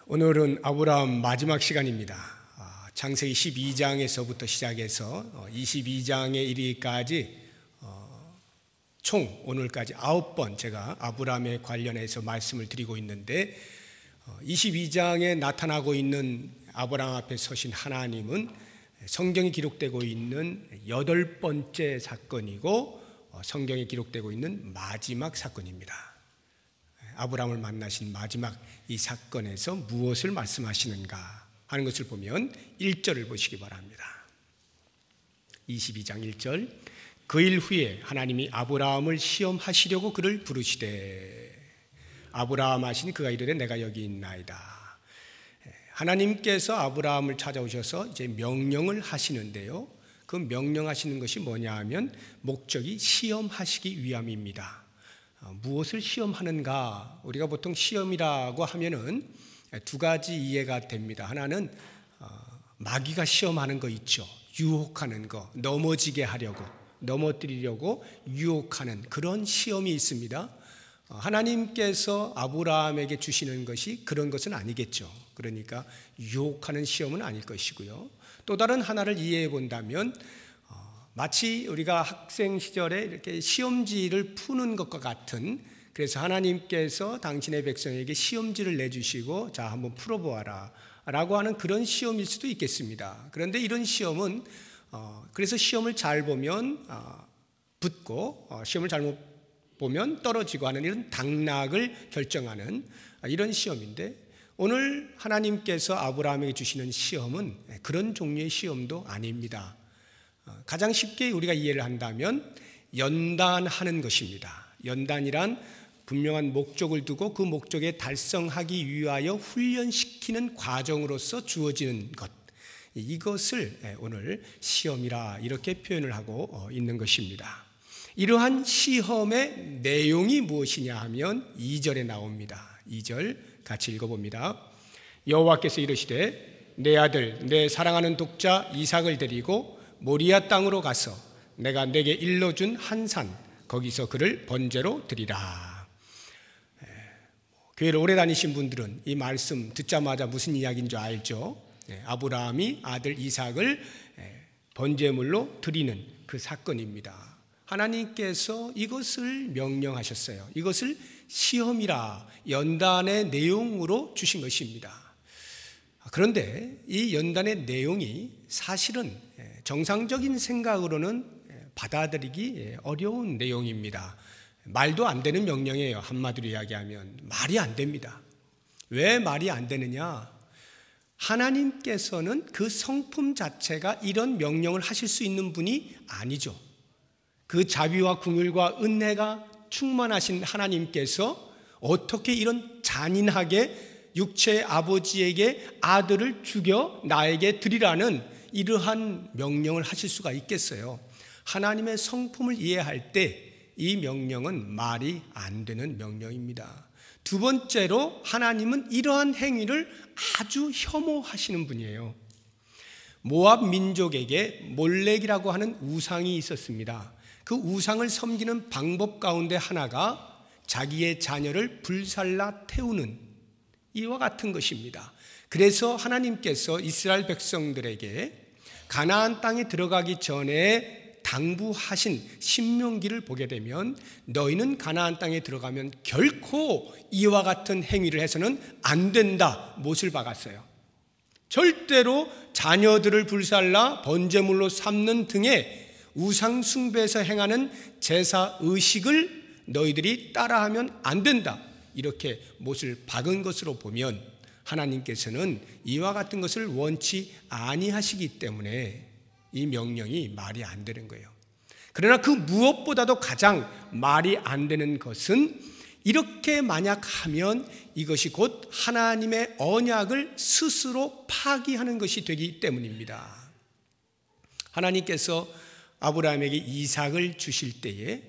오늘은 아브라함 마지막 시간입니다. 창세기 12장에서부터 시작해서 22장에 이르기까지 총 오늘까지 9번 제가 아브라함에 관련해서 말씀을 드리고 있는데 22장에 나타나고 있는 아브라함 앞에 서신 하나님은 성경에 기록되고 있는 8번째 사건이고 성경에 기록되고 있는 마지막 사건입니다. 아브라함을 만나신 마지막 이 사건에서 무엇을 말씀하시는가 하는 것을 보면 1절을 보시기 바랍니다. 22장 1절. 그 일 후에 하나님이 아브라함을 시험하시려고 그를 부르시되 아브라함 하시니 그가 이르되 내가 여기 있나이다. 하나님께서 아브라함을 찾아오셔서 이제 명령을 하시는데요. 그 명령하시는 것이 뭐냐 하면 목적이 시험하시기 위함입니다. 무엇을 시험하는가? 우리가 보통 시험이라고 하면은 두 가지 이해가 됩니다. 하나는 마귀가 시험하는 거 있죠. 유혹하는 거, 넘어지게 하려고, 넘어뜨리려고 유혹하는 그런 시험이 있습니다. 하나님께서 아브라함에게 주시는 것이 그런 것은 아니겠죠. 그러니까 유혹하는 시험은 아닐 것이고요. 또 다른 하나를 이해해 본다면 마치 우리가 학생 시절에 이렇게 시험지를 푸는 것과 같은, 그래서 하나님께서 당신의 백성에게 시험지를 내주시고 자 한번 풀어보아라 라고 하는 그런 시험일 수도 있겠습니다. 그런데 이런 시험은 그래서 시험을 잘 보면 붙고 시험을 잘못 보면 떨어지고 하는 이런 당락을 결정하는 이런 시험인데, 오늘 하나님께서 아브라함에게 주시는 시험은 그런 종류의 시험도 아닙니다. 가장 쉽게 우리가 이해를 한다면 연단하는 것입니다. 연단이란 분명한 목적을 두고 그 목적에 달성하기 위하여 훈련시키는 과정으로서 주어지는 것, 이것을 오늘 시험이라 이렇게 표현을 하고 있는 것입니다. 이러한 시험의 내용이 무엇이냐 하면 2절에 나옵니다. 2절 같이 읽어봅니다. 여호와께서 이르시되 내 아들 내 사랑하는 독자 이삭을 데리고 모리아 땅으로 가서 내가 내게 일러준 한 산 거기서 그를 번제로 드리라. 교회를 오래 다니신 분들은 이 말씀 듣자마자 무슨 이야기인 줄 알죠? 아브라함이 아들 이삭을 번제물로 드리는 그 사건입니다. 하나님께서 이것을 명령하셨어요. 이것을 시험이라 연단의 내용으로 주신 것입니다. 그런데 이 연단의 내용이 사실은 정상적인 생각으로는 받아들이기 어려운 내용입니다. 말도 안 되는 명령이에요. 한마디로 이야기하면 말이 안 됩니다. 왜 말이 안 되느냐? 하나님께서는 그 성품 자체가 이런 명령을 하실 수 있는 분이 아니죠. 그 자비와 긍휼과 은혜가 충만하신 하나님께서 어떻게 이런 잔인하게 육체의 아버지에게 아들을 죽여 나에게 드리라는 이러한 명령을 하실 수가 있겠어요? 하나님의 성품을 이해할 때 이 명령은 말이 안 되는 명령입니다. 두 번째로 하나님은 이러한 행위를 아주 혐오하시는 분이에요. 모압 민족에게 몰렉이라고 하는 우상이 있었습니다. 그 우상을 섬기는 방법 가운데 하나가 자기의 자녀를 불살라 태우는 이와 같은 것입니다. 그래서 하나님께서 이스라엘 백성들에게 가나안 땅에 들어가기 전에 당부하신 신명기를 보게 되면 너희는 가나안 땅에 들어가면 결코 이와 같은 행위를 해서는 안 된다 못을 박았어요. 절대로 자녀들을 불살라 번제물로 삼는 등의 우상 숭배에서 행하는 제사 의식을 너희들이 따라하면 안 된다, 이렇게 못을 박은 것으로 보면 하나님께서는 이와 같은 것을 원치 아니하시기 때문에 이 명령이 말이 안 되는 거예요. 그러나 그 무엇보다도 가장 말이 안 되는 것은 이렇게 만약 하면 이것이 곧 하나님의 언약을 스스로 파기하는 것이 되기 때문입니다. 하나님께서 아브라함에게 이삭을 주실 때에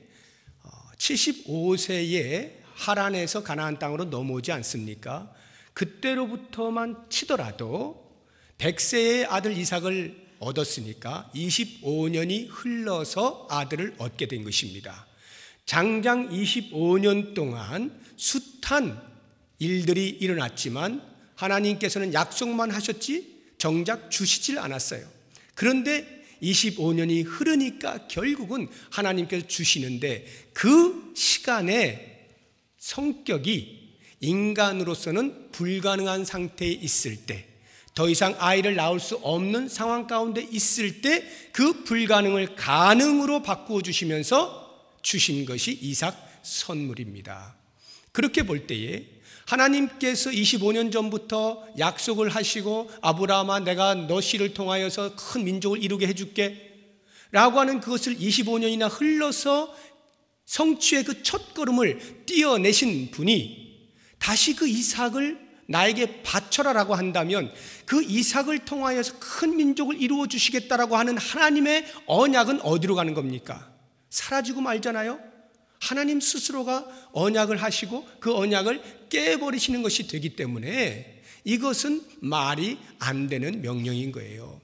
75세에 하란에서 가나안 땅으로 넘어오지 않습니까? 그때로부터만 치더라도 100세의 아들 이삭을 얻었으니까 25년이 흘러서 아들을 얻게 된 것입니다. 장장 25년 동안 숱한 일들이 일어났지만 하나님께서는 약속만 하셨지 정작 주시질 않았어요. 그런데 25년이 흐르니까 결국은 하나님께서 주시는데 그 시간에 성격이 인간으로서는 불가능한 상태에 있을 때, 더 이상 아이를 낳을 수 없는 상황 가운데 있을 때 그 불가능을 가능으로 바꾸어 주시면서 주신 것이 이삭 선물입니다. 그렇게 볼 때에 하나님께서 25년 전부터 약속을 하시고 아브라함아 내가 너 씨를 통하여서 큰 민족을 이루게 해줄게 라고 하는 그것을 25년이나 흘러서 성취의 그 첫걸음을 띄어내신 분이 다시 그 이삭을 나에게 바쳐라 라고 한다면 그 이삭을 통하여서 큰 민족을 이루어 주시겠다라고 하는 하나님의 언약은 어디로 가는 겁니까? 사라지고 말잖아요. 하나님 스스로가 언약을 하시고 그 언약을 깨버리시는 것이 되기 때문에 이것은 말이 안 되는 명령인 거예요.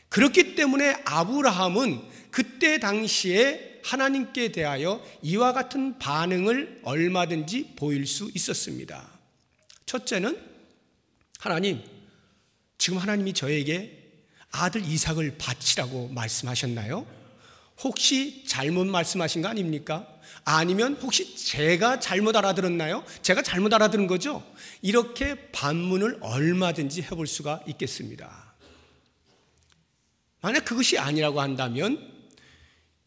그렇기 때문에 아브라함은 그때 당시에 하나님께 대하여 이와 같은 반응을 얼마든지 보일 수 있었습니다. 첫째는 하나님, 지금 하나님이 저에게 아들 이삭을 바치라고 말씀하셨나요? 혹시 잘못 말씀하신 거 아닙니까? 아니면 혹시 제가 잘못 알아들었나요? 제가 잘못 알아들은 거죠? 이렇게 반문을 얼마든지 해볼 수가 있겠습니다. 만약 그것이 아니라고 한다면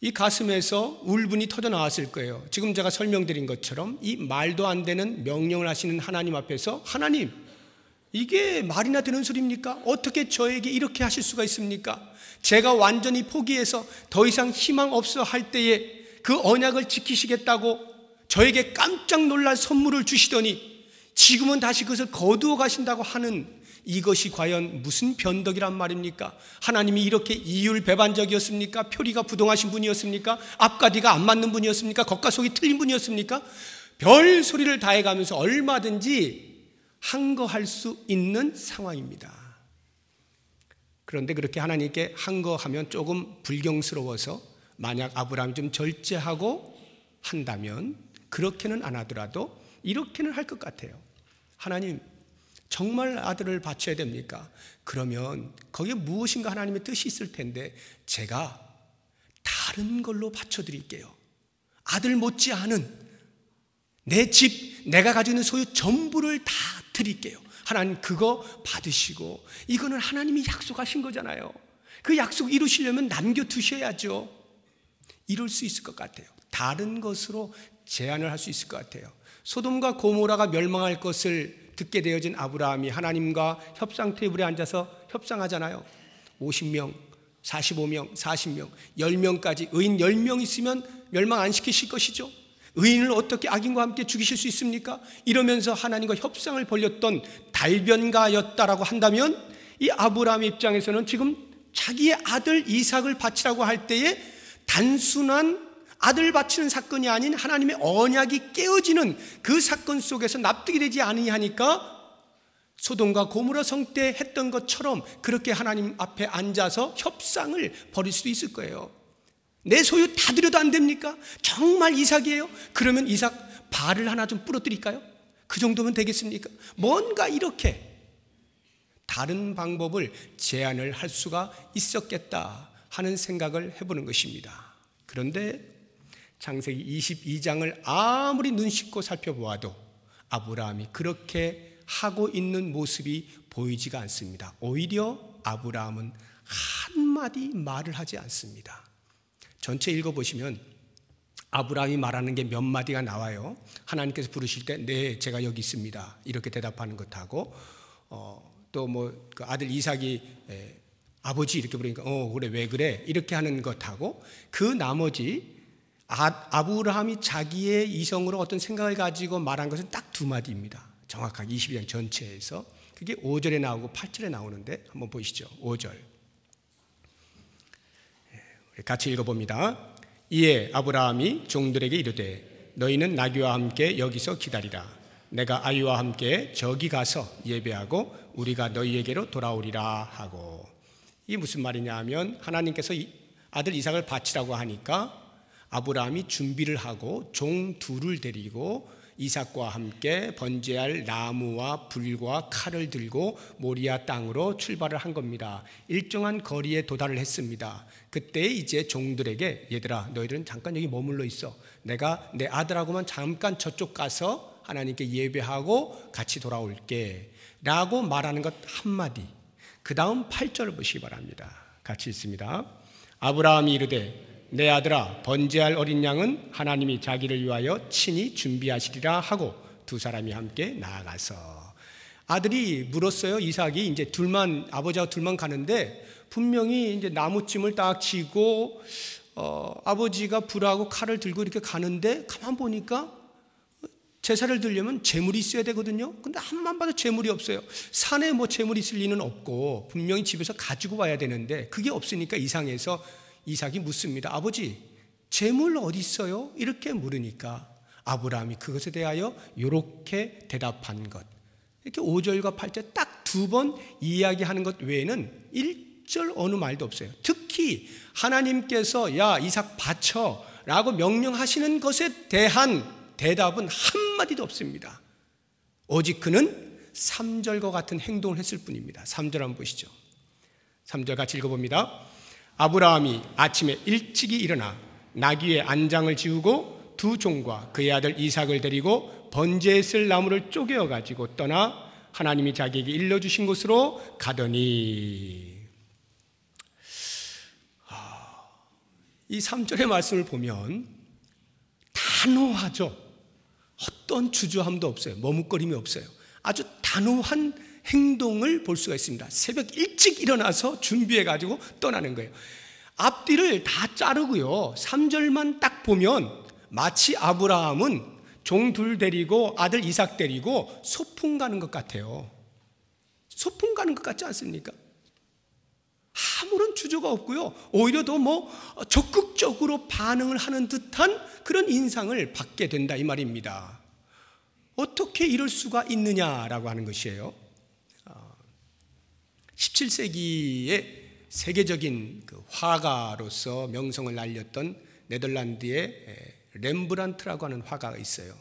이 가슴에서 울분이 터져 나왔을 거예요. 지금 제가 설명드린 것처럼 이 말도 안 되는 명령을 하시는 하나님 앞에서 하나님, 이게 말이나 되는 소리입니까? 어떻게 저에게 이렇게 하실 수가 있습니까? 제가 완전히 포기해서 더 이상 희망 없어 할 때에 그 언약을 지키시겠다고 저에게 깜짝 놀랄 선물을 주시더니 지금은 다시 그것을 거두어 가신다고 하는 이것이 과연 무슨 변덕이란 말입니까? 하나님이 이렇게 이율배반적이었습니까? 표리가 부동하신 분이었습니까? 앞과 뒤가 안 맞는 분이었습니까? 겉과 속이 틀린 분이었습니까? 별 소리를 다해가면서 얼마든지 항거할 수 있는 상황입니다. 그런데 그렇게 하나님께 항거하면 조금 불경스러워서 만약 아브라함이 좀 절제하고 한다면 그렇게는 안 하더라도 이렇게는 할 것 같아요. 하나님, 정말 아들을 바쳐야 됩니까? 그러면 거기에 무엇인가 하나님의 뜻이 있을 텐데 제가 다른 걸로 바쳐드릴게요. 아들 못지않은 내 집, 내가 가지고 있는 소유 전부를 다 드릴게요. 하나님 그거 받으시고, 이거는 하나님이 약속하신 거잖아요. 그 약속 이루시려면 남겨두셔야죠. 이룰 수 있을 것 같아요. 다른 것으로 제안을 할 수 있을 것 같아요. 소돔과 고모라가 멸망할 것을 듣게 되어진 아브라함이 하나님과 협상 테이블에 앉아서 협상하잖아요. 50명, 45명, 40명, 10명까지 의인 10명 있으면 멸망 안 시키실 것이죠. 의인을 어떻게 악인과 함께 죽이실 수 있습니까? 이러면서 하나님과 협상을 벌였던 달변가였다라고 한다면 이 아브라함의 입장에서는 지금 자기의 아들 이삭을 바치라고 할 때에 단순한 아들 바치는 사건이 아닌 하나님의 언약이 깨어지는 그 사건 속에서 납득이 되지 않으니까 소돔과 고모라 성 때 했던 것처럼 그렇게 하나님 앞에 앉아서 협상을 벌일 수도 있을 거예요. 내 소유 다 드려도 안 됩니까? 정말 이삭이에요? 그러면 이삭 발을 하나 좀 부러뜨릴까요? 그 정도면 되겠습니까? 뭔가 이렇게 다른 방법을 제안을 할 수가 있었겠다 하는 생각을 해보는 것입니다. 그런데 창세기 22장을 아무리 눈 씻고 살펴보아도 아브라함이 그렇게 하고 있는 모습이 보이지가 않습니다. 오히려 아브라함은 한마디 말을 하지 않습니다. 전체 읽어보시면 아브라함이 말하는 게 몇 마디가 나와요. 하나님께서 부르실 때 네, 제가 여기 있습니다, 이렇게 대답하는 것하고 또 뭐 그 아들 이삭이 아버지 이렇게 부르니까 그래, 왜 그래, 이렇게 하는 것하고 그 나머지 아브라함이 자기의 이성으로 어떤 생각을 가지고 말한 것은 딱 두 마디입니다. 정확하게 22장 전체에서 그게 5절에 나오고 8절에 나오는데 한번 보시죠. 5절 같이 읽어봅니다. 이에 아브라함이 종들에게 이르되 너희는 나귀와 함께 여기서 기다리라. 내가 아이와 함께 저기 가서 예배하고 우리가 너희에게로 돌아오리라 하고. 이게 무슨 말이냐 하면 하나님께서 아들 이삭을 바치라고 하니까 아브라함이 준비를 하고 종 둘을 데리고 이삭과 함께 번제할 나무와 불과 칼을 들고 모리아 땅으로 출발을 한 겁니다. 일정한 거리에 도달을 했습니다. 그때 이제 종들에게 얘들아 너희들은 잠깐 여기 머물러 있어. 내가 내 아들하고만 잠깐 저쪽 가서 하나님께 예배하고 같이 돌아올게 라고 말하는 것 한마디. 그 다음 8절을 보시기 바랍니다. 같이 읽습니다. 아브라함이 이르되 내 아들아 번제할 어린 양은 하나님이 자기를 위하여 친히 준비하시리라 하고 두 사람이 함께 나아가서 아들이 물었어요. 이삭이 이제 아버지하고 둘만 가는데 분명히 이제 나무찜을 딱 치고 아버지가 불하고 칼을 들고 이렇게 가는데 가만 보니까 제사를 드리려면 재물이 있어야 되거든요. 근데 한만 봐도 재물이 없어요. 산에 뭐 재물이 있을 리는 없고 분명히 집에서 가지고 와야 되는데 그게 없으니까 이상해서 이삭이 묻습니다. 아버지, 재물 어디 있어요? 이렇게 물으니까 아브라함이 그것에 대하여 이렇게 대답한 것. 이렇게 5절과 8절 딱 두 번 이야기하는 것 외에는 1절 어느 말도 없어요. 특히 하나님께서 야 이삭 바쳐 라고 명령하시는 것에 대한 대답은 한마디도 없습니다. 오직 그는 3절과 같은 행동을 했을 뿐입니다. 3절 한번 보시죠. 3절 같이 읽어봅니다. 아브라함이 아침에 일찍이 일어나 나귀의 안장을 지우고 두 종과 그의 아들 이삭을 데리고 번제에 쓸 나무를 쪼개어 가지고 떠나 하나님이 자기에게 일러주신 곳으로 가더니 이 3절의 말씀을 보면 단호하죠. 어떤 주저함도 없어요. 머뭇거림이 없어요. 아주 단호한 행동을 볼 수가 있습니다. 새벽 일찍 일어나서 준비해가지고 떠나는 거예요. 앞뒤를 다 자르고요. 3절만 딱 보면 마치 아브라함은 종 둘 데리고 아들 이삭 데리고 소풍 가는 것 같아요. 소풍 가는 것 같지 않습니까? 아무런 주저가 없고요. 오히려 더 적극적으로 반응을 하는 듯한 그런 인상을 받게 된다 이 말입니다. 어떻게 이럴 수가 있느냐라고 하는 것이에요. 17세기에 세계적인 그 화가로서 명성을 날렸던 네덜란드의 렘브란트라고 하는 화가가 있어요.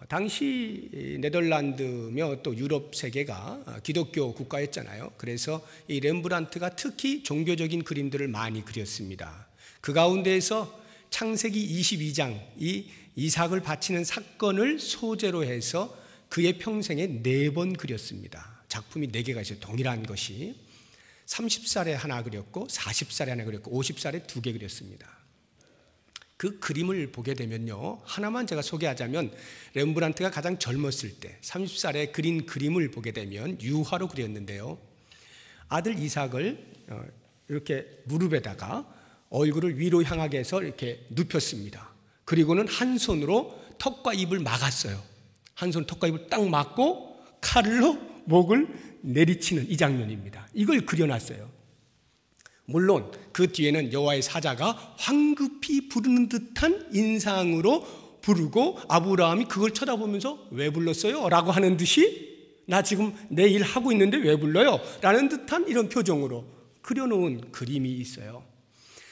당시 네덜란드며 또 유럽 세계가 기독교 국가였잖아요. 그래서 이 렘브란트가 특히 종교적인 그림들을 많이 그렸습니다. 그 가운데에서 창세기 22장 이 이삭을 바치는 사건을 소재로 해서 그의 평생에 4번 그렸습니다. 작품이 4개가 있어요. 동일한 것이 30살에 하나 그렸고 40살에 하나 그렸고 50살에 2개 그렸습니다. 그 그림을 보게 되면요, 하나만 제가 소개하자면 렘브란트가 가장 젊었을 때 30살에 그린 그림을 보게 되면 유화로 그렸는데요, 아들 이삭을 이렇게 무릎에다가 얼굴을 위로 향하게 해서 이렇게 눕혔습니다. 그리고는 한 손으로 턱과 입을 막았어요. 한 손 턱과 입을 딱 막고 칼로 목을 내리치는 이 장면입니다. 이걸 그려놨어요. 물론 그 뒤에는 여호와의 사자가 황급히 부르는 듯한 인상으로 부르고 아브라함이 그걸 쳐다보면서 왜 불렀어요? 라고 하는 듯이 나 지금 내 일 하고 있는데 왜 불러요? 라는 듯한 이런 표정으로 그려놓은 그림이 있어요.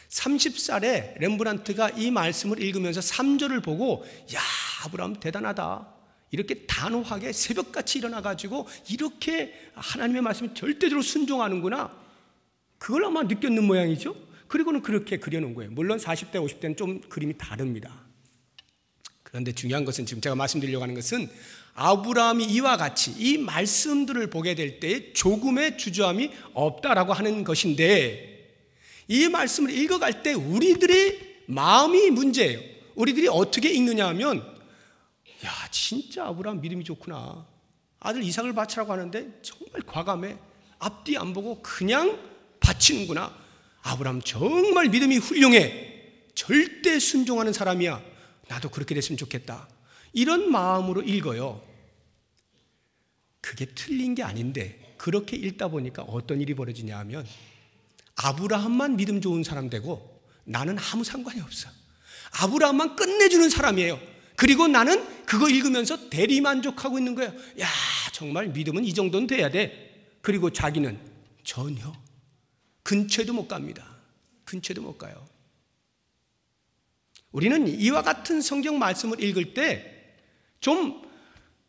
30살에 렘브란트가 이 말씀을 읽으면서 3절을 보고 야, 아브라함 대단하다. 이렇게 단호하게 새벽같이 일어나가지고 이렇게 하나님의 말씀에 절대적으로 순종하는구나. 그걸 아마 느꼈는 모양이죠. 그리고는 그렇게 그려놓은 거예요. 물론 40대, 50대는 좀 그림이 다릅니다. 그런데 중요한 것은 지금 제가 말씀드리려고 하는 것은 아브라함이 이와 같이 이 말씀들을 보게 될 때 조금의 주저함이 없다라고 하는 것인데, 이 말씀을 읽어갈 때 우리들의 마음이 문제예요. 우리들이 어떻게 읽느냐 하면, 야, 진짜 아브라함 믿음이 좋구나. 아들 이삭을 바치라고 하는데 정말 과감해. 앞뒤 안 보고 그냥 바치는구나. 아브라함 정말 믿음이 훌륭해. 절대 순종하는 사람이야. 나도 그렇게 됐으면 좋겠다. 이런 마음으로 읽어요. 그게 틀린 게 아닌데 그렇게 읽다 보니까 어떤 일이 벌어지냐 하면 아브라함만 믿음 좋은 사람 되고 나는 아무 상관이 없어. 아브라함만 끝내주는 사람이에요. 그리고 나는 그거 읽으면서 대리만족하고 있는 거예요. 야, 정말 믿음은 이 정도는 돼야 돼. 그리고 자기는 전혀 근처에도 못 갑니다. 근처에도 못 가요. 우리는 이와 같은 성경 말씀을 읽을 때 좀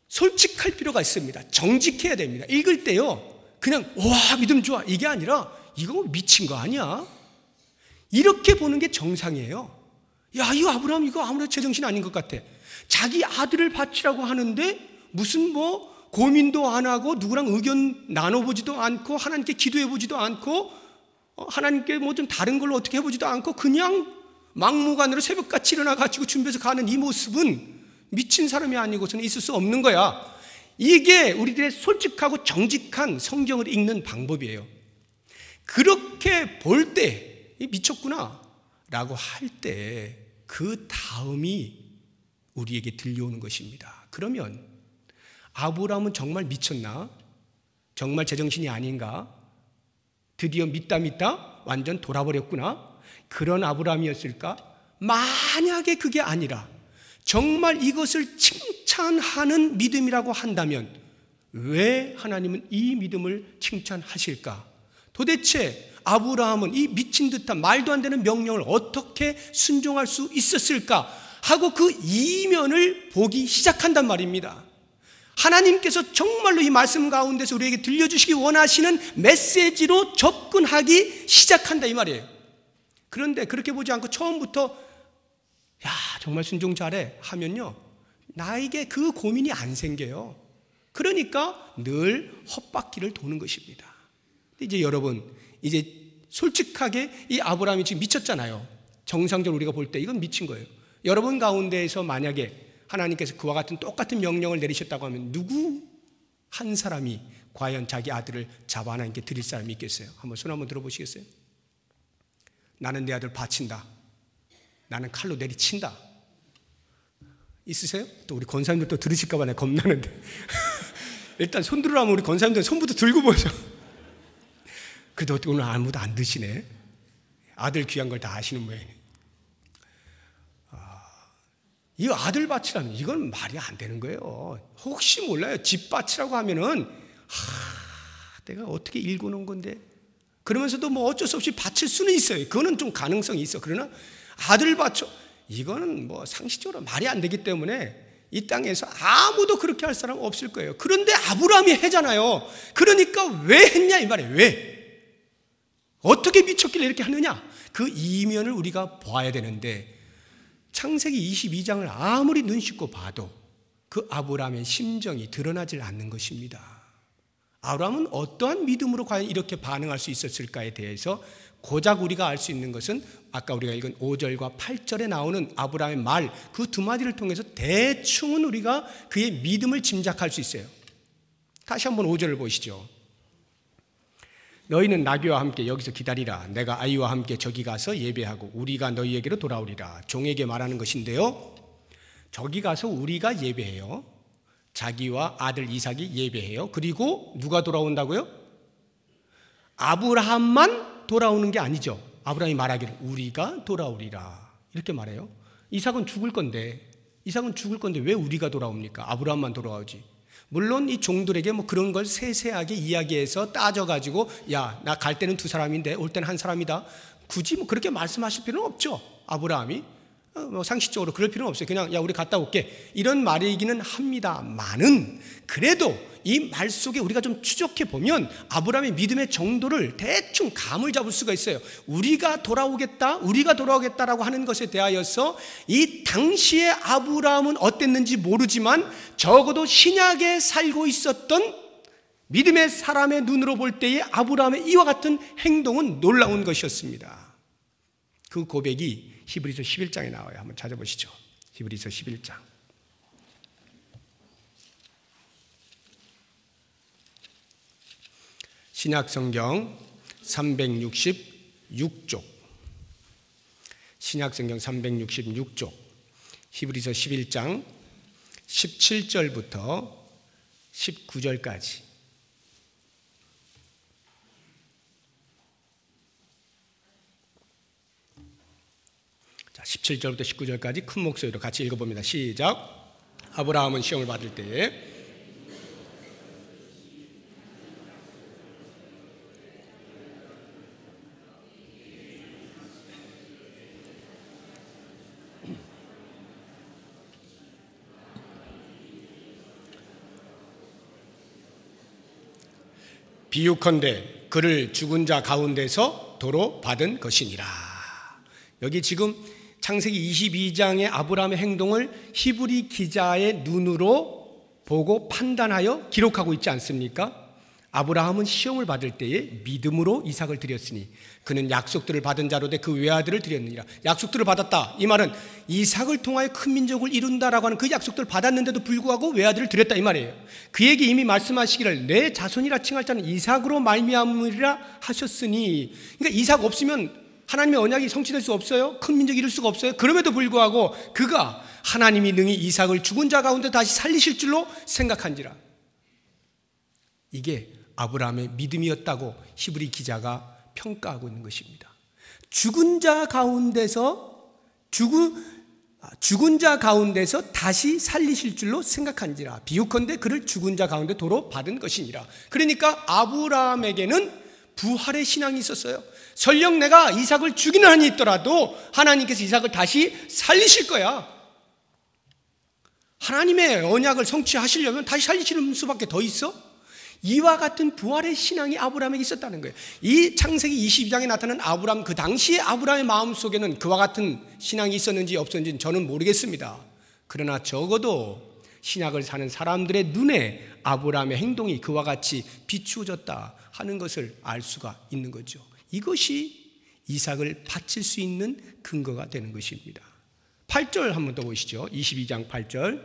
솔직할 필요가 있습니다. 정직해야 됩니다. 읽을 때요, 그냥 와 믿음 좋아 이게 아니라 이거 미친 거 아니야? 이렇게 보는 게 정상이에요. 야, 이거 아브라함 이거 아무래도 제정신 아닌 것 같아. 자기 아들을 바치라고 하는데 무슨 뭐 고민도 안 하고 누구랑 의견 나눠보지도 않고 하나님께 기도해보지도 않고 하나님께 뭐 좀 다른 걸로 어떻게 해보지도 않고 그냥 막무가내로 새벽같이 일어나가지고 준비해서 가는 이 모습은 미친 사람이 아니고서는 있을 수 없는 거야. 이게 우리들의 솔직하고 정직한 성경을 읽는 방법이에요. 그렇게 볼 때 미쳤구나 라고 할 때 그 다음이 우리에게 들려오는 것입니다. 그러면 아브라함은 정말 미쳤나? 정말 제정신이 아닌가? 드디어 믿다 완전 돌아버렸구나? 그런 아브라함이었을까? 만약에 그게 아니라 정말 이것을 칭찬하는 믿음이라고 한다면 왜 하나님은 이 믿음을 칭찬하실까? 도대체 아브라함은 이 미친 듯한 말도 안 되는 명령을 어떻게 순종할 수 있었을까? 하고 그 이면을 보기 시작한단 말입니다. 하나님께서 정말로 이 말씀 가운데서 우리에게 들려주시기 원하시는 메시지로 접근하기 시작한다 이 말이에요. 그런데 그렇게 보지 않고 처음부터 야 정말 순종 잘해 하면요 나에게 그 고민이 안 생겨요. 그러니까 늘 헛바퀴를 도는 것입니다. 이제 여러분 이제 솔직하게 이 아브라함이 지금 미쳤잖아요. 정상적으로 우리가 볼 때 이건 미친 거예요. 여러분 가운데에서 만약에 하나님께서 그와 같은 똑같은 명령을 내리셨다고 하면 누구 한 사람이 과연 자기 아들을 잡아 하나님께 드릴 사람이 있겠어요? 한번 손 한번 들어보시겠어요? 나는 내 아들 바친다. 나는 칼로 내리친다. 있으세요? 또 우리 권사님들 또 들으실까 봐 내가 겁나는데 일단 손 들으라면 우리 권사님들 손부터 들고 보죠. 그래도 오늘 아무도 안 드시네. 아들 귀한 걸 다 아시는 모양이네. 이 아들 바치라면 이건 말이 안 되는 거예요. 혹시 몰라요. 집 바치라고 하면은 내가 어떻게 읽어놓은 건데 그러면서도 뭐 어쩔 수 없이 바칠 수는 있어요. 그거는 좀 가능성이 있어. 그러나 아들 바쳐 이거는 뭐 상식적으로 말이 안 되기 때문에 이 땅에서 아무도 그렇게 할 사람 없을 거예요. 그런데 아브라함이 해잖아요. 그러니까 왜 했냐 이 말이에요. 왜? 어떻게 미쳤길래 이렇게 하느냐? 그 이면을 우리가 봐야 되는데 창세기 22장을 아무리 눈 씻고 봐도 그 아브라함의 심정이 드러나질 않는 것입니다. 아브라함은 어떠한 믿음으로 과연 이렇게 반응할 수 있었을까에 대해서 고작 우리가 알 수 있는 것은 아까 우리가 읽은 5절과 8절에 나오는 아브라함의 말 그 두 마디를 통해서 대충은 우리가 그의 믿음을 짐작할 수 있어요. 다시 한번 5절을 보시죠. 너희는 나귀와 함께 여기서 기다리라. 내가 아이와 함께 저기 가서 예배하고 우리가 너희에게로 돌아오리라. 종에게 말하는 것인데요. 저기 가서 우리가 예배해요. 자기와 아들 이삭이 예배해요. 그리고 누가 돌아온다고요? 아브라함만 돌아오는 게 아니죠. 아브라함이 말하기를 우리가 돌아오리라 이렇게 말해요. 이삭은 죽을 건데 왜 우리가 돌아옵니까? 아브라함만 돌아오지. 물론 이 종들에게 뭐 그런 걸 세세하게 이야기해서 따져가지고 야, 나 갈 때는 두 사람인데 올 때는 한 사람이다. 굳이 뭐 그렇게 말씀하실 필요는 없죠. 아브라함이 뭐 상식적으로 그럴 필요는 없어요. 그냥 야 우리 갔다 올게 이런 말이기는 합니다만은 그래도 이 말 속에 우리가 좀 추적해 보면 아브라함의 믿음의 정도를 대충 감을 잡을 수가 있어요. 우리가 돌아오겠다라고 하는 것에 대하여서 이 당시의 아브라함은 어땠는지 모르지만 적어도 신약에 살고 있었던 믿음의 사람의 눈으로 볼 때의 아브라함의 이와 같은 행동은 놀라운 것이었습니다. 그 고백이 히브리서 11장에 나와요. 한번 찾아보시죠. 히브리서 11장. 신약성경 366쪽. 신약성경 366쪽. 히브리서 11장 17절부터 19절까지. 자, 17절부터 19절까지 큰 목소리로 같이 읽어봅니다. 시작. 아브라함은 시험을 받을 때에 비유컨대 그를 죽은 자 가운데서 도로 받은 것이니라. 여기 지금 창세기 22장의 아브라함의 행동을 히브리 기자의 눈으로 보고 판단하여 기록하고 있지 않습니까? 아브라함은 시험을 받을 때에 믿음으로 이삭을 드렸으니 그는 약속들을 받은 자로 돼 그 외아들을 드렸느니라. 약속들을 받았다. 이 말은 이삭을 통하여 큰 민족을 이룬다라고 하는 그 약속들을 받았는데도 불구하고 외아들을 드렸다 이 말이에요. 그에게 이미 말씀하시기를 내 자손이라 칭할 자는 이삭으로 말미암으리라 하셨으니, 그러니까 이삭 없으면 하나님의 언약이 성취될 수 없어요. 큰 민족이 이룰 수가 없어요. 그럼에도 불구하고 그가 하나님이 능히 이삭을 죽은 자 가운데 다시 살리실 줄로 생각한지라. 이게 아브라함의 믿음이었다고 히브리 기자가 평가하고 있는 것입니다. 죽은 자 가운데서 다시 살리실 줄로 생각한지라. 비유컨대 그를 죽은 자 가운데 도로 받은 것이니라. 그러니까 아브라함에게는 부활의 신앙이 있었어요. 설령 내가 이삭을 죽이는 한이 있더라도 하나님께서 이삭을 다시 살리실 거야. 하나님의 언약을 성취하시려면 다시 살리시는 수밖에 더 있어? 이와 같은 부활의 신앙이 아브라함에게 있었다는 거예요. 이 창세기 22장에 나타난 아브라함, 그 당시의 아브라함의 마음속에는 그와 같은 신앙이 있었는지 없었는지는 저는 모르겠습니다. 그러나 적어도 신약을 사는 사람들의 눈에 아브라함의 행동이 그와 같이 비추어졌다 하는 것을 알 수가 있는 거죠. 이것이 이삭을 바칠 수 있는 근거가 되는 것입니다. 8절 한번 더 보시죠. 22장 8절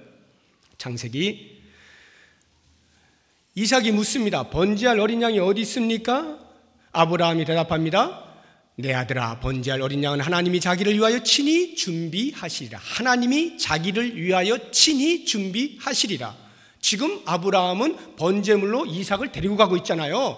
창세기. 이삭이 묻습니다. 번제할 어린 양이 어디 있습니까? 아브라함이 대답합니다. 내 아들아, 번제할 어린 양은 하나님이 자기를 위하여 친히 준비하시리라. 하나님이 자기를 위하여 친히 준비하시리라. 지금 아브라함은 번제물로 이삭을 데리고 가고 있잖아요.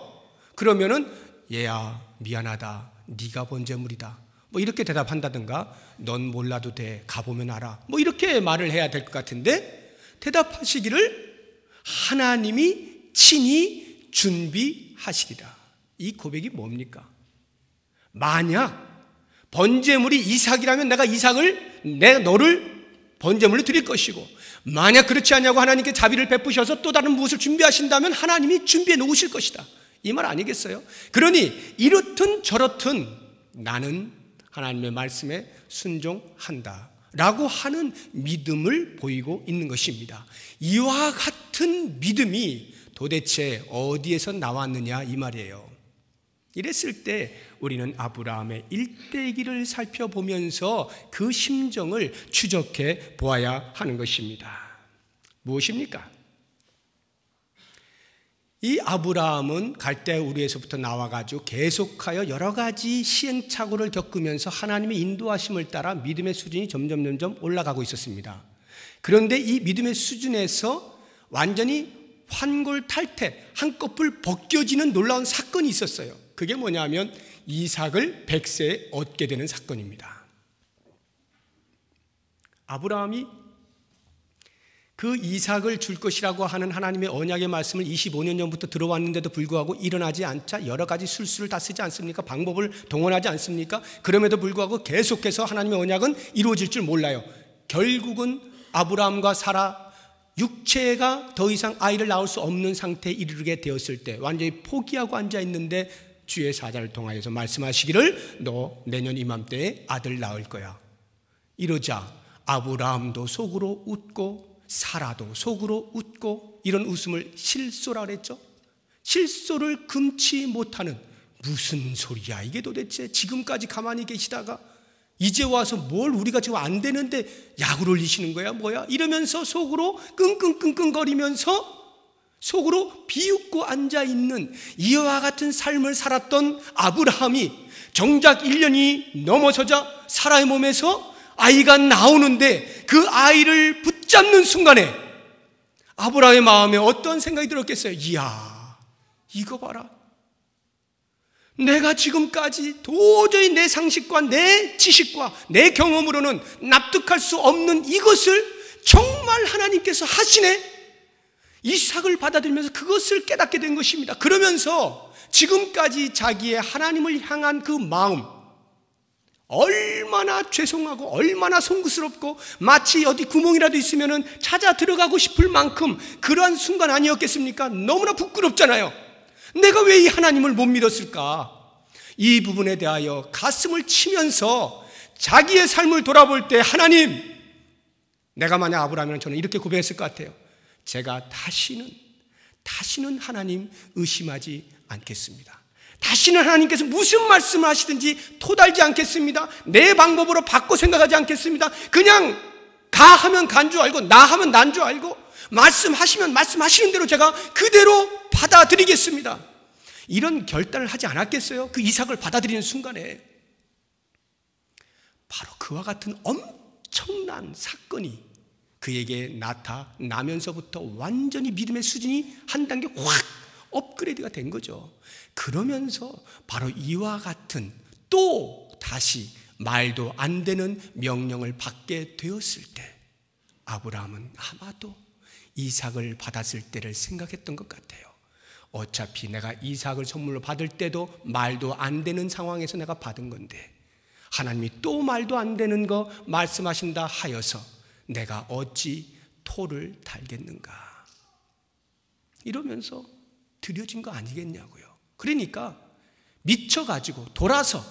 그러면은 얘야 미안하다, 네가 번제물이다, 뭐 이렇게 대답한다든가, 넌 몰라도 돼, 가보면 알아, 뭐 이렇게 말을 해야 될 것 같은데, 대답하시기를 하나님이 친히 준비하시리라. 이 고백이 뭡니까? 만약 번제물이 이삭이라면 내가 너를 번제물로 드릴 것이고, 만약 그렇지 않냐고 하나님께 자비를 베푸셔서 또 다른 무엇을 준비하신다면 하나님이 준비해 놓으실 것이다, 이 말 아니겠어요? 그러니 이렇든 저렇든 나는 하나님의 말씀에 순종한다 라고 하는 믿음을 보이고 있는 것입니다. 이와 같은 믿음이 도대체 어디에서 나왔느냐 이 말이에요. 이랬을 때 우리는 아브라함의 일대기를 살펴보면서 그 심정을 추적해 보아야 하는 것입니다. 무엇입니까? 이 아브라함은 갈대우르에서부터 나와가지고 계속하여 여러 가지 시행착오를 겪으면서 하나님의 인도하심을 따라 믿음의 수준이 점점 올라가고 있었습니다. 그런데 이 믿음의 수준에서 완전히 환골탈태, 한꺼풀 벗겨지는 놀라운 사건이 있었어요. 그게 뭐냐면 이삭을 100세에 얻게 되는 사건입니다. 아브라함이 그 이삭을 줄 것이라고 하는 하나님의 언약의 말씀을 25년 전부터 들어왔는데도 불구하고 일어나지 않자 여러 가지 술수를 다 쓰지 않습니까? 방법을 동원하지 않습니까? 그럼에도 불구하고 계속해서 하나님의 언약은 이루어질 줄 몰라요. 결국은 아브라함과 사라, 육체가 더 이상 아이를 낳을 수 없는 상태에 이르게 되었을 때 완전히 포기하고 앉아있는데 주의 사자를 통하여서 말씀하시기를 너 내년 이맘때에 아들 낳을 거야. 이러자 아브라함도 속으로 웃고 사라도 속으로 웃고, 이런 웃음을 실소라 그랬죠. 실소를 금치 못하는, 무슨 소리야 이게 도대체, 지금까지 가만히 계시다가 이제 와서 뭘 우리가 지금 안 되는데 약을 올리시는 거야 뭐야, 이러면서 속으로 끙끙거리면서 속으로 비웃고 앉아있는 이와 같은 삶을 살았던 아브라함이 정작 1년이 넘어서자 사라의 몸에서 아이가 나오는데 그 아이를 붙잡는 순간에 아브라함의 마음에 어떤 생각이 들었겠어요? 이야, 이거 봐라. 내가 지금까지 도저히 내 상식과 내 지식과 내 경험으로는 납득할 수 없는 이것을 정말 하나님께서 하시네. 이삭을 받아들이면서 그것을 깨닫게 된 것입니다. 그러면서 지금까지 자기의 하나님을 향한 그 마음, 얼마나 죄송하고 얼마나 송구스럽고 마치 어디 구멍이라도 있으면 찾아 들어가고 싶을 만큼 그러한 순간 아니었겠습니까? 너무나 부끄럽잖아요. 내가 왜 이 하나님을 못 믿었을까? 이 부분에 대하여 가슴을 치면서 자기의 삶을 돌아볼 때, 하나님, 내가 만약 아브라함이면 저는 이렇게 고백했을 것 같아요. 제가 다시는 하나님 의심하지 않겠습니다. 다시는 하나님께서 무슨 말씀을 하시든지 토달지 않겠습니다. 내 방법으로 바꿔 생각하지 않겠습니다. 그냥 가 하면 간 줄 알고 나 하면 난 줄 알고 말씀하시면 말씀하시는 대로 제가 그대로 받아들이겠습니다. 이런 결단을 하지 않았겠어요? 그 이삭을 받아들이는 순간에 바로 그와 같은 엄청난 사건이 그에게 나타나면서부터 완전히 믿음의 수준이 한 단계 확 업그레이드가 된 거죠. 그러면서 바로 이와 같은 또 다시 말도 안 되는 명령을 받게 되었을 때 아브라함은 아마도 이삭을 받았을 때를 생각했던 것 같아요. 어차피 내가 이삭을 선물로 받을 때도 말도 안 되는 상황에서 내가 받은 건데 하나님이 또 말도 안 되는 거 말씀하신다 하여서 내가 어찌 토를 달겠는가, 이러면서 드려진 거 아니겠냐고요. 그러니까 미쳐가지고 돌아서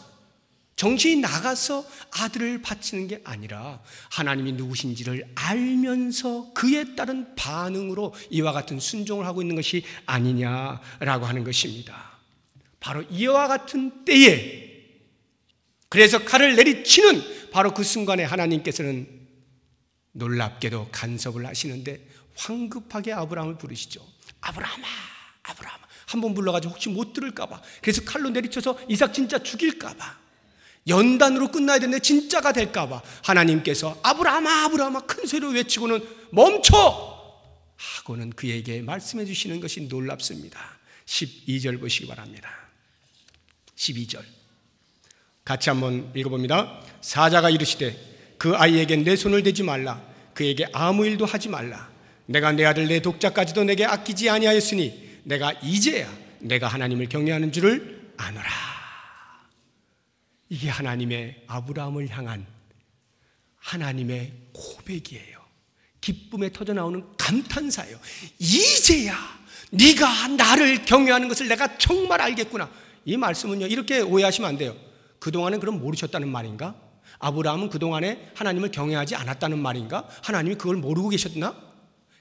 정신이 나가서 아들을 바치는 게 아니라 하나님이 누구신지를 알면서 그에 따른 반응으로 이와 같은 순종을 하고 있는 것이 아니냐라고 하는 것입니다. 바로 이와 같은 때에, 그래서 칼을 내리치는 바로 그 순간에 하나님께서는 놀랍게도 간섭을 하시는데 황급하게 아브라함을 부르시죠. 아브라함아, 아브라함아. 한번 불러가지고 혹시 못 들을까 봐, 그래서 칼로 내리쳐서 이삭 진짜 죽일까 봐, 연단으로 끝나야 되는데 진짜가 될까 봐 하나님께서 아브라함아, 아브라함아 큰 소리로 외치고는 멈춰 하고는 그에게 말씀해 주시는 것이 놀랍습니다. 12절 보시기 바랍니다. 12절 같이 한번 읽어봅니다. 사자가 이르시되 그 아이에게 내 손을 대지 말라, 그에게 아무 일도 하지 말라. 내가 내 아들 내 독자까지도 내게 아끼지 아니하였으니 내가 이제야 내가 하나님을 경외하는 줄을 아노라. 이게 하나님의 아브라함을 향한 하나님의 고백이에요. 기쁨에 터져나오는 감탄사예요. 이제야 네가 나를 경외하는 것을 내가 정말 알겠구나. 이 말씀은요, 이렇게 오해하시면 안 돼요. 그동안은 그럼 모르셨다는 말인가? 아브라함은 그동안에 하나님을 경외하지 않았다는 말인가? 하나님이 그걸 모르고 계셨나?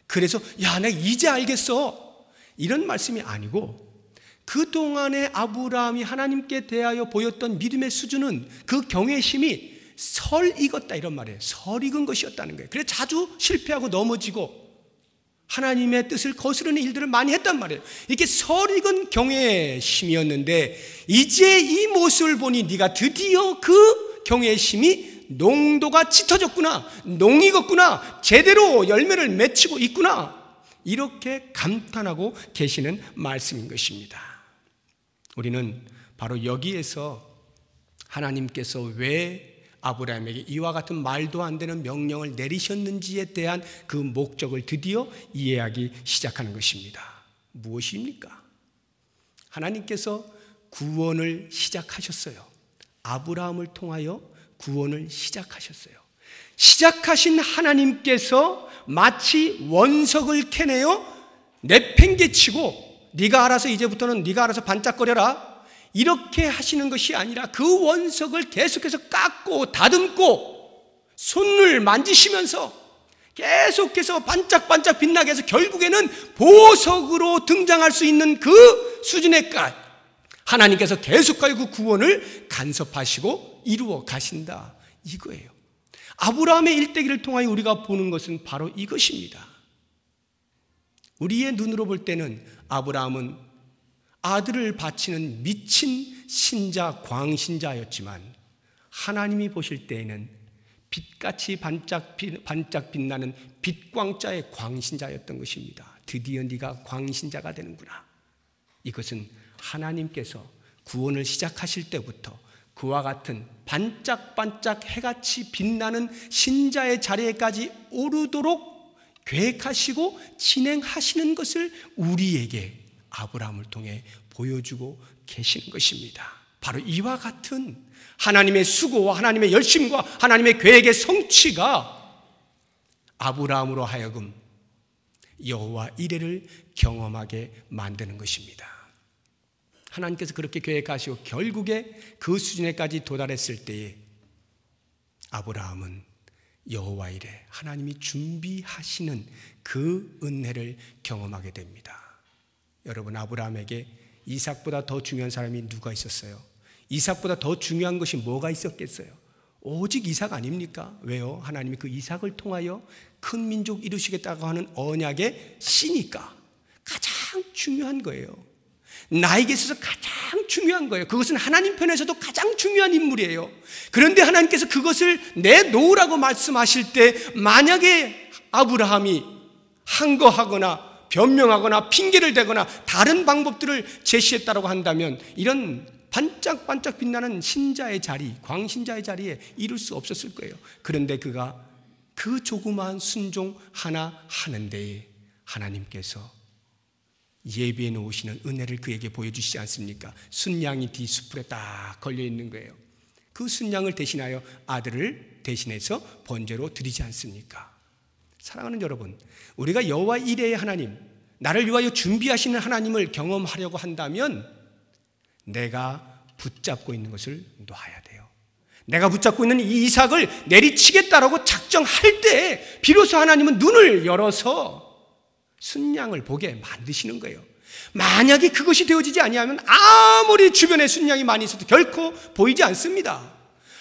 그래서 야, 내가 이제 알겠어, 이런 말씀이 아니고, 그동안에 아브라함이 하나님께 대하여 보였던 믿음의 수준은 그 경외심이 설익었다, 이런 말이에요. 설익은 것이었다는 거예요. 그래서 자주 실패하고 넘어지고 하나님의 뜻을 거스르는 일들을 많이 했단 말이에요. 이게 설익은 경외심이었는데 이제 이 모습을 보니 네가 드디어 그 경외심이 농도가 짙어졌구나, 농 익었구나, 제대로 열매를 맺히고 있구나, 이렇게 감탄하고 계시는 말씀인 것입니다. 우리는 바로 여기에서 하나님께서 왜 아브라함에게 이와 같은 말도 안 되는 명령을 내리셨는지에 대한 그 목적을 드디어 이해하기 시작하는 것입니다. 무엇입니까? 하나님께서 구원을 시작하셨어요. 아브라함을 통하여 구원을 시작하셨어요. 시작하신 하나님께서 마치 원석을 캐내어 내팽개치고 네가 알아서 이제부터는 네가 알아서 반짝거려라, 이렇게 하시는 것이 아니라 그 원석을 계속해서 깎고 다듬고 손을 만지시면서 계속해서 반짝반짝 빛나게 해서 결국에는 보석으로 등장할 수 있는 그 수준에까지 하나님께서 계속하여 그 구원을 간섭하시고 이루어 가신다, 이거예요. 아브라함의 일대기를 통하여 우리가 보는 것은 바로 이것입니다. 우리의 눈으로 볼 때는 아브라함은 아들을 바치는 미친 신자, 광신자였지만 하나님이 보실 때에는 빛같이 반짝 빛나는 빛광자의 광신자였던 것입니다. 드디어 네가 광신자가 되는구나. 이것은 하나님께서 구원을 시작하실 때부터 그와 같은 반짝반짝 해같이 빛나는 신자의 자리에까지 오르도록 계획하시고 진행하시는 것을 우리에게 아브라함을 통해 보여주고 계시는 것입니다. 바로 이와 같은 하나님의 수고와 하나님의 열심과 하나님의 계획의 성취가 아브라함으로 하여금 여호와 이레를 경험하게 만드는 것입니다. 하나님께서 그렇게 계획하시고 결국에 그 수준에까지 도달했을 때에 아브라함은 여호와 이레 하나님이 준비하시는 그 은혜를 경험하게 됩니다. 여러분, 아브라함에게 이삭보다 더 중요한 사람이 누가 있었어요? 이삭보다 더 중요한 것이 뭐가 있었겠어요? 오직 이삭 아닙니까? 왜요? 하나님이 그 이삭을 통하여 큰 민족 이루시겠다고 하는 언약의 씨니까. 가장 중요한 거예요. 나에게 있어서 가장 중요한 거예요. 그것은 하나님 편에서도 가장 중요한 인물이에요. 그런데 하나님께서 그것을 내놓으라고 말씀하실 때 만약에 아브라함이 항거하거나 변명하거나 핑계를 대거나 다른 방법들을 제시했다고 한다면 이런 반짝반짝 빛나는 신자의 자리, 광신자의 자리에 이룰 수 없었을 거예요. 그런데 그가 그 조그마한 순종 하나 하는데 하나님께서 예비해 놓으시는 은혜를 그에게 보여주시지 않습니까? 순양이 뒤수풀에 딱 걸려 있는 거예요. 그 순양을 대신하여 아들을 대신해서 번제로 드리지 않습니까? 사랑하는 여러분, 우리가 여호와 이레의 하나님, 나를 위하여 준비하시는 하나님을 경험하려고 한다면 내가 붙잡고 있는 것을 놔야 돼요. 내가 붙잡고 있는 이 이삭을 내리치겠다라고 작정할 때 비로소 하나님은 눈을 열어서 순양을 보게 만드시는 거예요. 만약에 그것이 되어지지 아니하면 아무리 주변에 순양이 많이 있어도 결코 보이지 않습니다.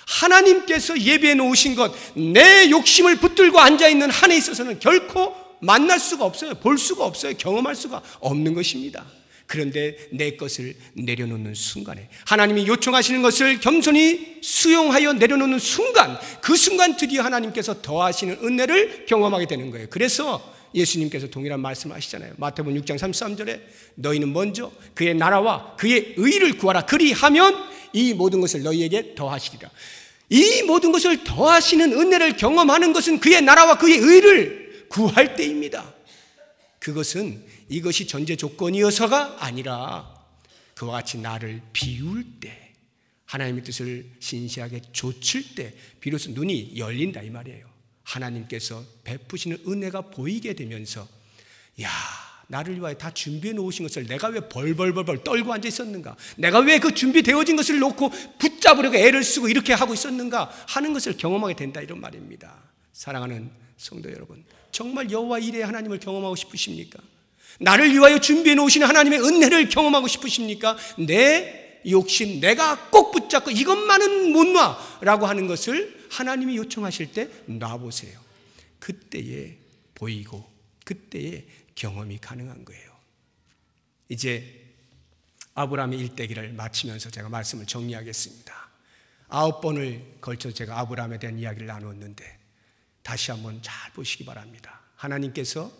하나님께서 예비해 놓으신 것, 내 욕심을 붙들고 앉아있는 한에 있어서는 결코 만날 수가 없어요. 볼 수가 없어요. 경험할 수가 없는 것입니다. 그런데 내 것을 내려놓는 순간에 하나님이 요청하시는 것을 겸손히 수용하여 내려놓는 순간, 그 순간 드디어 하나님께서 더하시는 은혜를 경험하게 되는 거예요. 그래서 예수님께서 동일한 말씀을 하시잖아요. 마태복음 6장 33절에 너희는 먼저 그의 나라와 그의 의를 구하라. 그리하면 이 모든 것을 너희에게 더하시리라. 이 모든 것을 더하시는 은혜를 경험하는 것은 그의 나라와 그의 의를 구할 때입니다. 그것은 이것이 전제 조건이어서가 아니라 그와 같이 나를 비울 때, 하나님의 뜻을 신실하게 좇을 때 비로소 눈이 열린다 이 말이에요. 하나님께서 베푸시는 은혜가 보이게 되면서, 야, 나를 위하여 다 준비해 놓으신 것을 내가 왜 벌벌벌 떨고 앉아 있었는가? 내가 왜 그 준비되어진 것을 놓고 붙잡으려고 애를 쓰고 이렇게 하고 있었는가? 하는 것을 경험하게 된다 이런 말입니다. 사랑하는 성도 여러분, 정말 여호와 이레의 하나님을 경험하고 싶으십니까? 나를 위하여 준비해 놓으시는 하나님의 은혜를 경험하고 싶으십니까? 내 욕심, 내가 꼭 붙잡고 이것만은 못 놔라고 하는 것을 하나님이 요청하실 때 놔보세요. 그때에 보이고 그때에 경험이 가능한 거예요. 이제 아브라함의 일대기를 마치면서 제가 말씀을 정리하겠습니다. 9번을 걸쳐 제가 아브라함에 대한 이야기를 나누었는데 다시 한번 잘 보시기 바랍니다. 하나님께서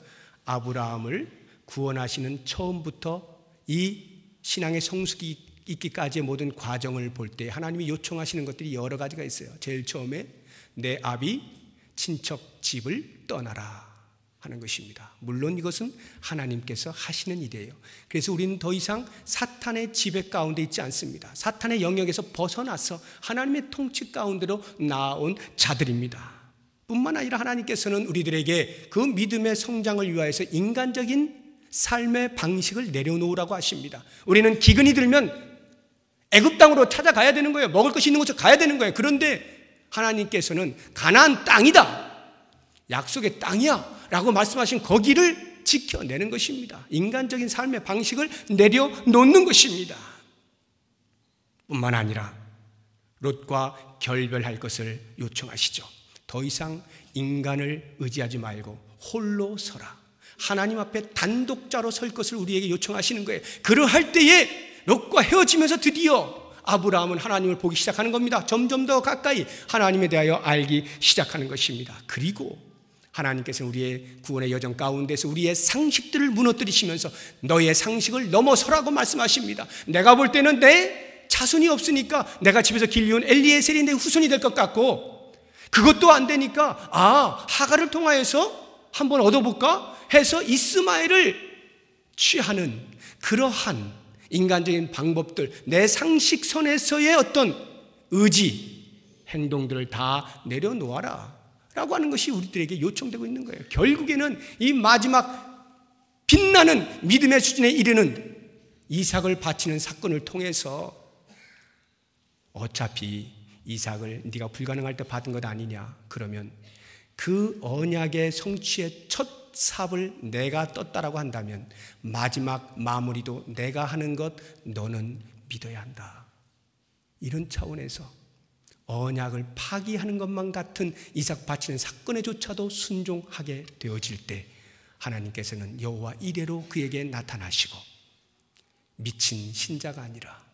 아브라함을 구원하시는 처음부터 이 신앙의 성숙이 있기까지의 모든 과정을 볼 때 하나님이 요청하시는 것들이 여러 가지가 있어요. 제일 처음에 내 아비 친척 집을 떠나라 하는 것입니다. 물론 이것은 하나님께서 하시는 일이에요. 그래서 우리는 더 이상 사탄의 지배 가운데 있지 않습니다. 사탄의 영역에서 벗어나서 하나님의 통치 가운데로 나온 자들입니다. 뿐만 아니라 하나님께서는 우리들에게 그 믿음의 성장을 위하여서 인간적인 삶의 방식을 내려놓으라고 하십니다. 우리는 기근이 들면 애굽 땅으로 찾아가야 되는 거예요. 먹을 것이 있는 곳에 가야 되는 거예요. 그런데 하나님께서는 가나안 땅이다, 약속의 땅이야 라고 말씀하신 거기를 지켜내는 것입니다. 인간적인 삶의 방식을 내려놓는 것입니다. 뿐만 아니라 롯과 결별할 것을 요청하시죠. 더 이상 인간을 의지하지 말고 홀로 서라. 하나님 앞에 단독자로 설 것을 우리에게 요청하시는 거예요. 그러할 때에 롯과 헤어지면서 드디어 아브라함은 하나님을 보기 시작하는 겁니다. 점점 더 가까이 하나님에 대하여 알기 시작하는 것입니다. 그리고 하나님께서는 우리의 구원의 여정 가운데서 우리의 상식들을 무너뜨리시면서 너의 상식을 넘어서라고 말씀하십니다. 내가 볼 때는 내 자손이 없으니까 내가 집에서 길리온 엘리에셀이 내 후손이 될 것 같고, 그것도 안 되니까 하갈을 통하여서 한번 얻어볼까 해서 이스마엘을 취하는 그러한 인간적인 방법들, 내 상식선에서의 어떤 의지, 행동들을 다 내려놓아라 라고 하는 것이 우리들에게 요청되고 있는 거예요. 결국에는 이 마지막 빛나는 믿음의 수준에 이르는 이삭을 바치는 사건을 통해서 어차피 이삭을 네가 불가능할 때 받은 것 아니냐, 그러면 그 언약의 성취의 첫 삽을 내가 떴다라고 한다면 마지막 마무리도 내가 하는 것 너는 믿어야 한다. 이런 차원에서 언약을 파기하는 것만 같은 이삭 바치는 사건에조차도 순종하게 되어질 때 하나님께서는 여호와 이레로 그에게 나타나시고 미친 신자가 아니라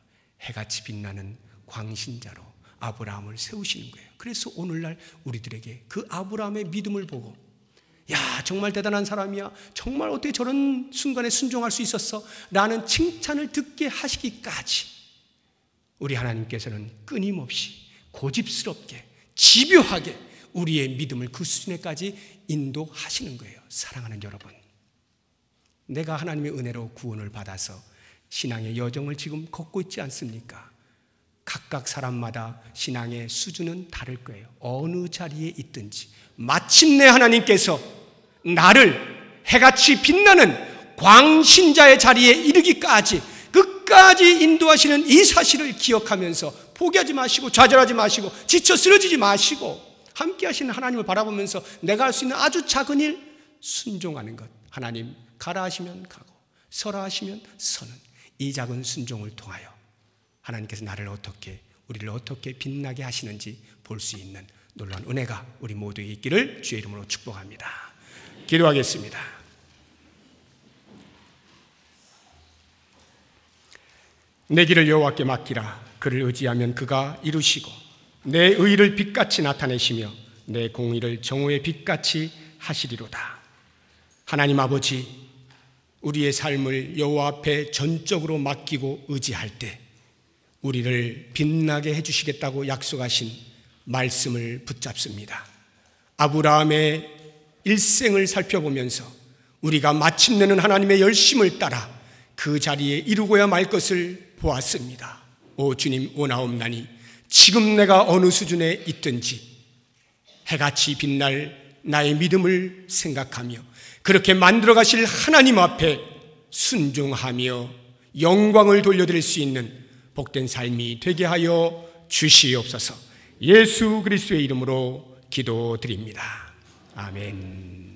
해같이 빛나는 광신자로 아브라함을 세우시는 거예요. 그래서 오늘날 우리들에게 그 아브라함의 믿음을 보고 야, 정말 대단한 사람이야, 정말 어떻게 저런 순간에 순종할 수 있었어? 라는 칭찬을 듣게 하시기까지 우리 하나님께서는 끊임없이 고집스럽게 집요하게 우리의 믿음을 그 수준에까지 인도하시는 거예요. 사랑하는 여러분, 내가 하나님의 은혜로 구원을 받아서 신앙의 여정을 지금 걷고 있지 않습니까? 각각 사람마다 신앙의 수준은 다를 거예요. 어느 자리에 있든지 마침내 하나님께서 나를 해같이 빛나는 광신자의 자리에 이르기까지 끝까지 인도하시는 이 사실을 기억하면서 포기하지 마시고 좌절하지 마시고 지쳐 쓰러지지 마시고 함께 하시는 하나님을 바라보면서 내가 할 수 있는 아주 작은 일 순종하는 것. 하나님 가라 하시면 가고 서라 하시면 서는 이 작은 순종을 통하여 하나님께서 우리를 어떻게 빛나게 하시는지 볼 수 있는 놀라운 은혜가 우리 모두에게 있기를 주의 이름으로 축복합니다. 기도하겠습니다. 내 길을 여호와께 맡기라. 그를 의지하면 그가 이루시고 내 의를 빛같이 나타내시며 내 공의를 정오의 빛같이 하시리로다. 하나님 아버지, 우리의 삶을 여호와 앞에 전적으로 맡기고 의지할 때 우리를 빛나게 해주시겠다고 약속하신 말씀을 붙잡습니다. 아브라함의 일생을 살펴보면서 우리가 마침내는 하나님의 열심을 따라 그 자리에 이루고야 말 것을 보았습니다. 오 주님, 원하옵나니 지금 내가 어느 수준에 있든지 해같이 빛날 나의 믿음을 생각하며 그렇게 만들어 가실 하나님 앞에 순종하며 영광을 돌려드릴 수 있는 복된 삶이 되게 하여 주시옵소서. 예수 그리스도의 이름으로 기도드립니다. 아멘.